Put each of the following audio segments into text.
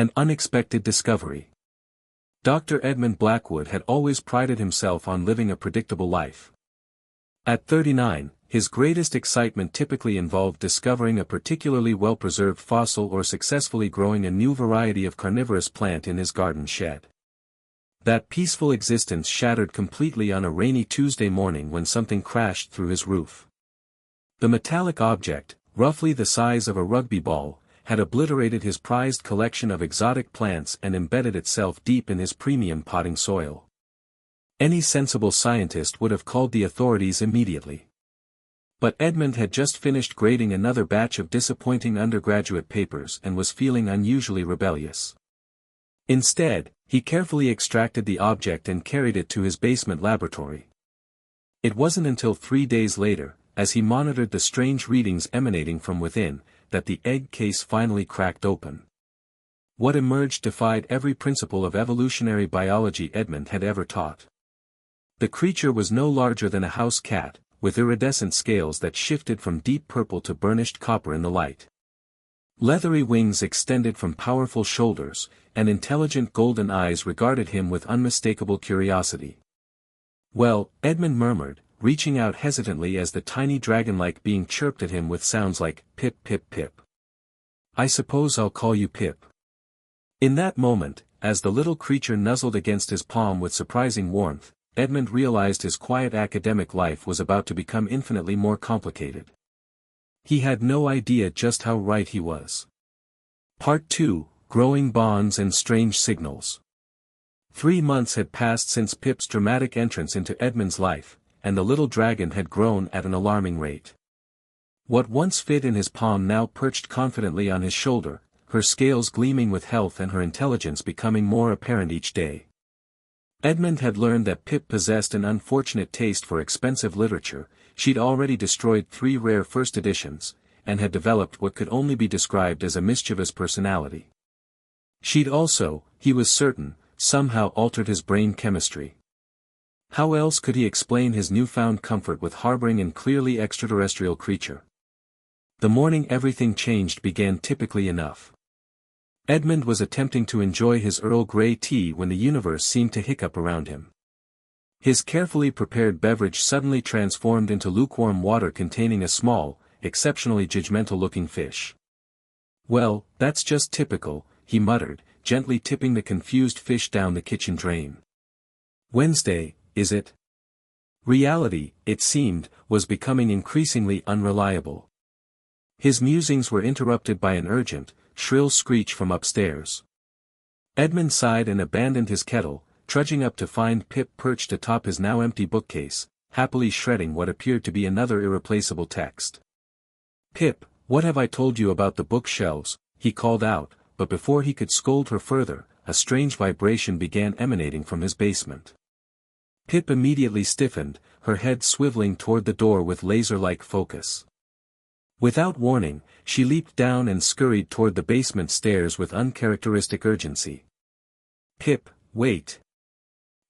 An unexpected discovery. Dr. Edmund Blackwood had always prided himself on living a predictable life. At 39, his greatest excitement typically involved discovering a particularly well-preserved fossil or successfully growing a new variety of carnivorous plant in his garden shed. That peaceful existence shattered completely on a rainy Tuesday morning when something crashed through his roof. The metallic object, roughly the size of a rugby ball, had obliterated his prized collection of exotic plants and embedded itself deep in his premium potting soil. Any sensible scientist would have called the authorities immediately. But Edmund had just finished grading another batch of disappointing undergraduate papers and was feeling unusually rebellious. Instead, he carefully extracted the object and carried it to his basement laboratory. It wasn't until 3 days later, as he monitored the strange readings emanating from within, that the egg case finally cracked open. What emerged defied every principle of evolutionary biology Edmund had ever taught. The creature was no larger than a house cat, with iridescent scales that shifted from deep purple to burnished copper in the light. Leathery wings extended from powerful shoulders, and intelligent golden eyes regarded him with unmistakable curiosity. "Well," Edmund murmured, reaching out hesitantly as the tiny dragon-like being chirped at him with sounds like, "Pip pip pip. I suppose I'll call you Pip." In that moment, as the little creature nuzzled against his palm with surprising warmth, Edmund realized his quiet academic life was about to become infinitely more complicated. He had no idea just how right he was. Part 2, Growing Bonds and Strange Signals. 3 months had passed since Pip's dramatic entrance into Edmund's life, and the little dragon had grown at an alarming rate. What once fit in his palm now perched confidently on his shoulder, her scales gleaming with health and her intelligence becoming more apparent each day. Edmund had learned that Pip possessed an unfortunate taste for expensive literature. She'd already destroyed 3 rare first editions, and had developed what could only be described as a mischievous personality. She'd also, he was certain, somehow altered his brain chemistry. How else could he explain his newfound comfort with harboring an clearly extraterrestrial creature? The morning everything changed began typically enough. Edmund was attempting to enjoy his Earl Grey tea when the universe seemed to hiccup around him. His carefully prepared beverage suddenly transformed into lukewarm water containing a small, exceptionally judgmental-looking fish. "Well, that's just typical," he muttered, gently tipping the confused fish down the kitchen drain. "Wednesday, is it?" Reality, it seemed, was becoming increasingly unreliable. His musings were interrupted by an urgent, shrill screech from upstairs. Edmund sighed and abandoned his kettle, trudging up to find Pip perched atop his now empty bookcase, happily shredding what appeared to be another irreplaceable text. "Pip, what have I told you about the bookshelves?" he called out, but before he could scold her further, a strange vibration began emanating from his basement. Pip immediately stiffened, her head swiveling toward the door with laser-like focus. Without warning, she leaped down and scurried toward the basement stairs with uncharacteristic urgency. "Pip, wait!"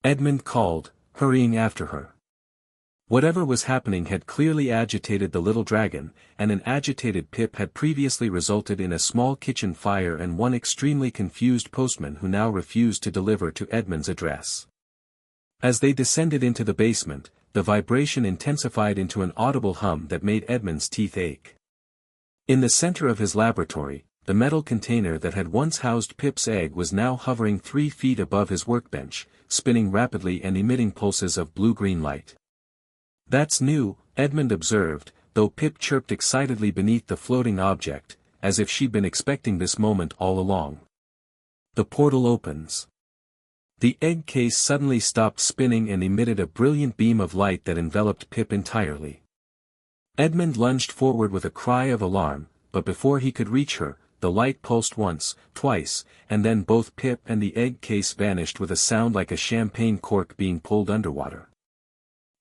Edmund called, hurrying after her. Whatever was happening had clearly agitated the little dragon, and an agitated Pip had previously resulted in a small kitchen fire and one extremely confused postman who now refused to deliver to Edmund's address. As they descended into the basement, the vibration intensified into an audible hum that made Edmund's teeth ache. In the center of his laboratory, the metal container that had once housed Pip's egg was now hovering 3 feet above his workbench, spinning rapidly and emitting pulses of blue-green light. "That's new," Edmund observed, though Pip chirped excitedly beneath the floating object, as if she'd been expecting this moment all along. The portal opens. The egg case suddenly stopped spinning and emitted a brilliant beam of light that enveloped Pip entirely. Edmund lunged forward with a cry of alarm, but before he could reach her, the light pulsed once, twice, and then both Pip and the egg case vanished with a sound like a champagne cork being pulled underwater.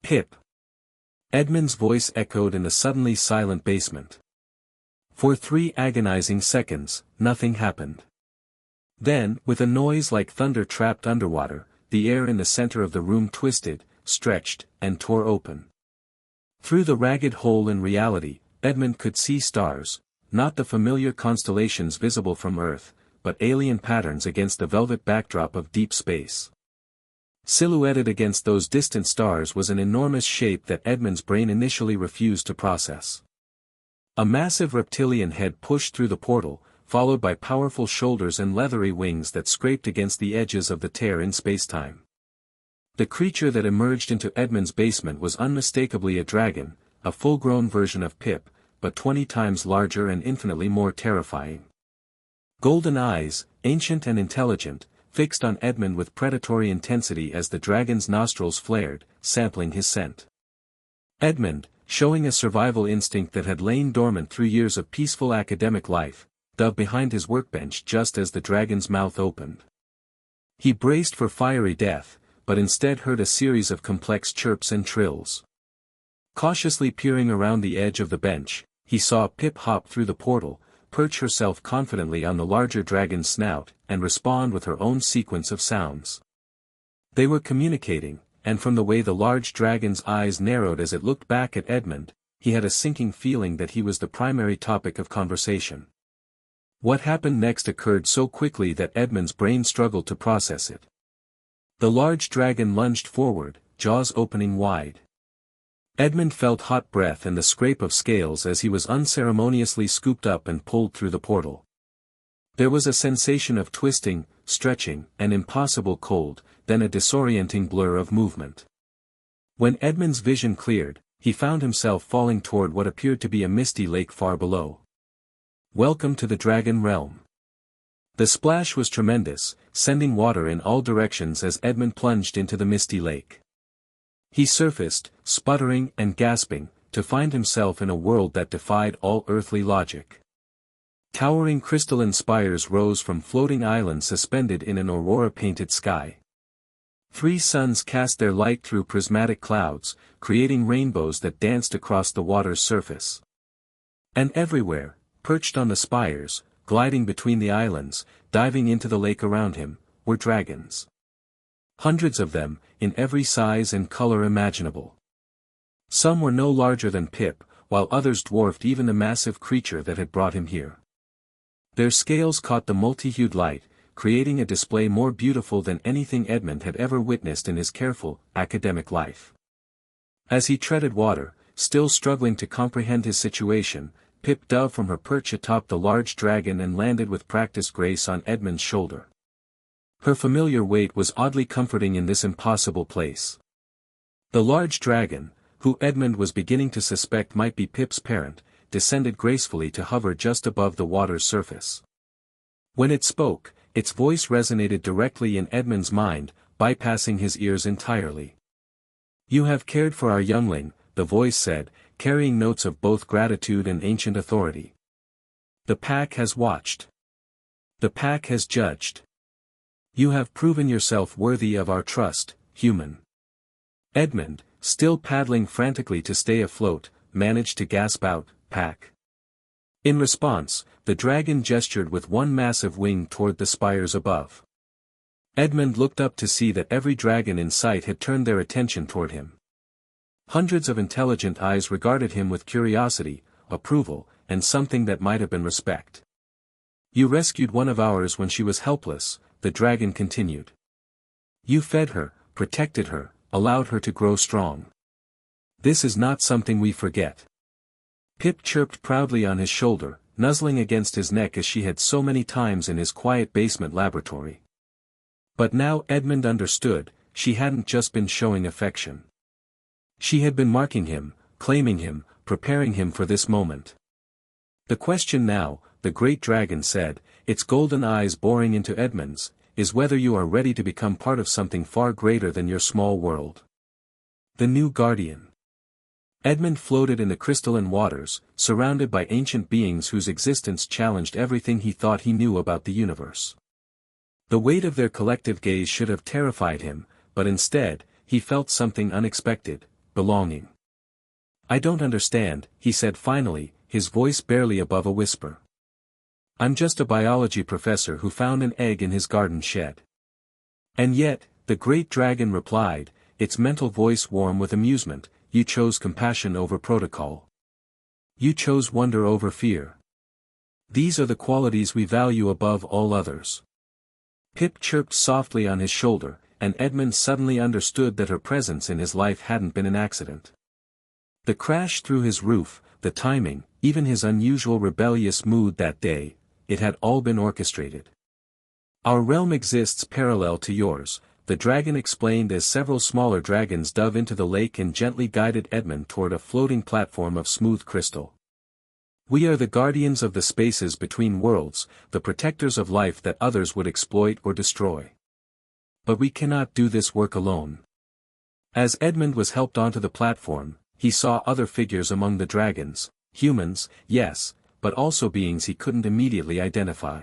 "Pip!" Edmund's voice echoed in the suddenly silent basement. For 3 agonizing seconds, nothing happened. Then, with a noise like thunder trapped underwater, the air in the center of the room twisted, stretched, and tore open. Through the ragged hole in reality, Edmund could see stars, not the familiar constellations visible from Earth, but alien patterns against the velvet backdrop of deep space. Silhouetted against those distant stars was an enormous shape that Edmund's brain initially refused to process. A massive reptilian head pushed through the portal, followed by powerful shoulders and leathery wings that scraped against the edges of the tear in spacetime. The creature that emerged into Edmund's basement was unmistakably a dragon, a full-grown version of Pip, but 20 times larger and infinitely more terrifying. Golden eyes, ancient and intelligent, fixed on Edmund with predatory intensity as the dragon's nostrils flared, sampling his scent. Edmund, showing a survival instinct that had lain dormant through years of peaceful academic life, dove behind his workbench just as the dragon's mouth opened. He braced for fiery death, but instead heard a series of complex chirps and trills. Cautiously peering around the edge of the bench, he saw Pip hop through the portal, perch herself confidently on the larger dragon's snout, and respond with her own sequence of sounds. They were communicating, and from the way the large dragon's eyes narrowed as it looked back at Edmund, he had a sinking feeling that he was the primary topic of conversation. What happened next occurred so quickly that Edmund's brain struggled to process it. The large dragon lunged forward, jaws opening wide. Edmund felt hot breath and the scrape of scales as he was unceremoniously scooped up and pulled through the portal. There was a sensation of twisting, stretching, and impossible cold, then a disorienting blur of movement. When Edmund's vision cleared, he found himself falling toward what appeared to be a misty lake far below. Welcome to the Dragon Realm. The splash was tremendous, sending water in all directions as Edmund plunged into the misty lake. He surfaced, sputtering and gasping, to find himself in a world that defied all earthly logic. Towering crystalline spires rose from floating islands suspended in an aurora-painted sky. 3 suns cast their light through prismatic clouds, creating rainbows that danced across the water's surface. And everywhere, perched on the spires, gliding between the islands, diving into the lake around him, were dragons. Hundreds of them, in every size and color imaginable. Some were no larger than Pip, while others dwarfed even the massive creature that had brought him here. Their scales caught the multi-hued light, creating a display more beautiful than anything Edmund had ever witnessed in his careful, academic life. As he treaded water, still struggling to comprehend his situation, Pip dove from her perch atop the large dragon and landed with practiced grace on Edmund's shoulder. Her familiar weight was oddly comforting in this impossible place. The large dragon, who Edmund was beginning to suspect might be Pip's parent, descended gracefully to hover just above the water's surface. When it spoke, its voice resonated directly in Edmund's mind, bypassing his ears entirely. "You have cared for our youngling," the voice said, carrying notes of both gratitude and ancient authority. "The pack has watched. The pack has judged. You have proven yourself worthy of our trust, human." Edmund, still paddling frantically to stay afloat, managed to gasp out, "Pack." In response, the dragon gestured with one massive wing toward the spires above. Edmund looked up to see that every dragon in sight had turned their attention toward him. Hundreds of intelligent eyes regarded him with curiosity, approval, and something that might have been respect. "You rescued one of ours when she was helpless," the dragon continued. "You fed her, protected her, allowed her to grow strong. This is not something we forget." Pip chirped proudly on his shoulder, nuzzling against his neck as she had so many times in his quiet basement laboratory. But now Edmund understood, she hadn't just been showing affection. She had been marking him, claiming him, preparing him for this moment. "The question now," the great dragon said, its golden eyes boring into Edmund's, "is whether you are ready to become part of something far greater than your small world. The new guardian." Edmund floated in the crystalline waters, surrounded by ancient beings whose existence challenged everything he thought he knew about the universe. The weight of their collective gaze should have terrified him, but instead, he felt something unexpected: belonging. "I don't understand," he said finally, his voice barely above a whisper. "I'm just a biology professor who found an egg in his garden shed." "And yet," the great dragon replied, its mental voice warm with amusement, "you chose compassion over protocol. You chose wonder over fear. These are the qualities we value above all others. Pip chirped softly on his shoulder, and Edmund suddenly understood that her presence in his life hadn't been an accident. The crash through his roof, the timing, even his unusual rebellious mood that day, it had all been orchestrated. Our realm exists parallel to yours, the dragon explained as several smaller dragons dove into the lake and gently guided Edmund toward a floating platform of smooth crystal. We are the guardians of the spaces between worlds, the protectors of life that others would exploit or destroy. But we cannot do this work alone. As Edmund was helped onto the platform, he saw other figures among the dragons, humans, yes, but also beings he couldn't immediately identify.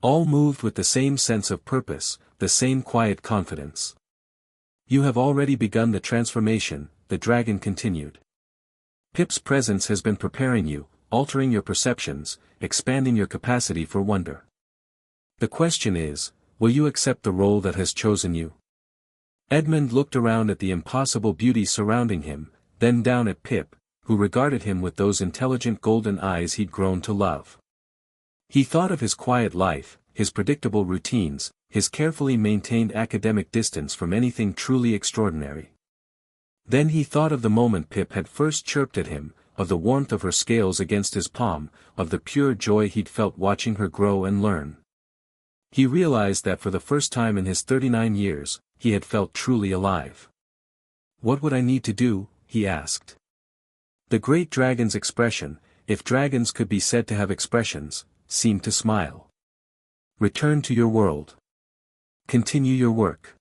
All moved with the same sense of purpose, the same quiet confidence. You have already begun the transformation, the dragon continued. Pip's presence has been preparing you, altering your perceptions, expanding your capacity for wonder. The question is, will you accept the role that has chosen you? Edmund looked around at the impossible beauty surrounding him, then down at Pip, who regarded him with those intelligent golden eyes he'd grown to love. He thought of his quiet life, his predictable routines, his carefully maintained academic distance from anything truly extraordinary. Then he thought of the moment Pip had first chirped at him, of the warmth of her scales against his palm, of the pure joy he'd felt watching her grow and learn. He realized that for the first time in his 39 years, he had felt truly alive. What would I need to do? He asked. The great dragon's expression, if dragons could be said to have expressions, seemed to smile. Return to your world. Continue your work.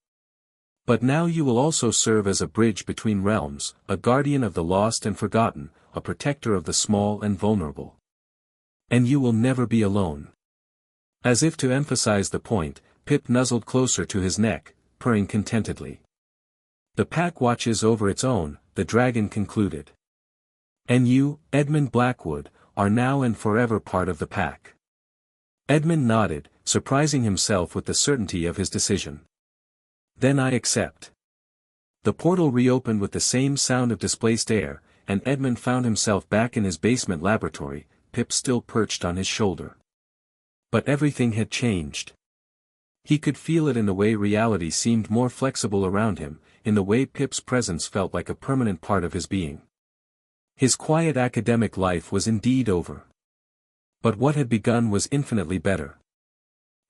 But now you will also serve as a bridge between realms, a guardian of the lost and forgotten, a protector of the small and vulnerable. And you will never be alone. As if to emphasize the point, Pip nuzzled closer to his neck, purring contentedly. The pack watches over its own, the dragon concluded. And you, Edmund Blackwood, are now and forever part of the pack. Edmund nodded, surprising himself with the certainty of his decision. Then I accept. The portal reopened with the same sound of displaced air, and Edmund found himself back in his basement laboratory, Pip still perched on his shoulder. But everything had changed. He could feel it in the way reality seemed more flexible around him, in the way Pip's presence felt like a permanent part of his being. His quiet academic life was indeed over. But what had begun was infinitely better.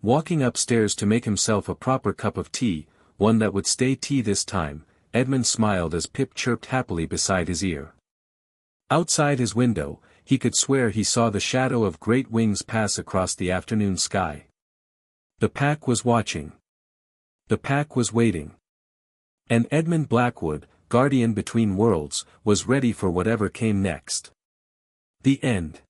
Walking upstairs to make himself a proper cup of tea, one that would stay tea this time, Edmund smiled as Pip chirped happily beside his ear. Outside his window, he could swear he saw the shadow of great wings pass across the afternoon sky. The pack was watching. The pack was waiting. And Edmund Blackwood, guardian between worlds, was ready for whatever came next. The end.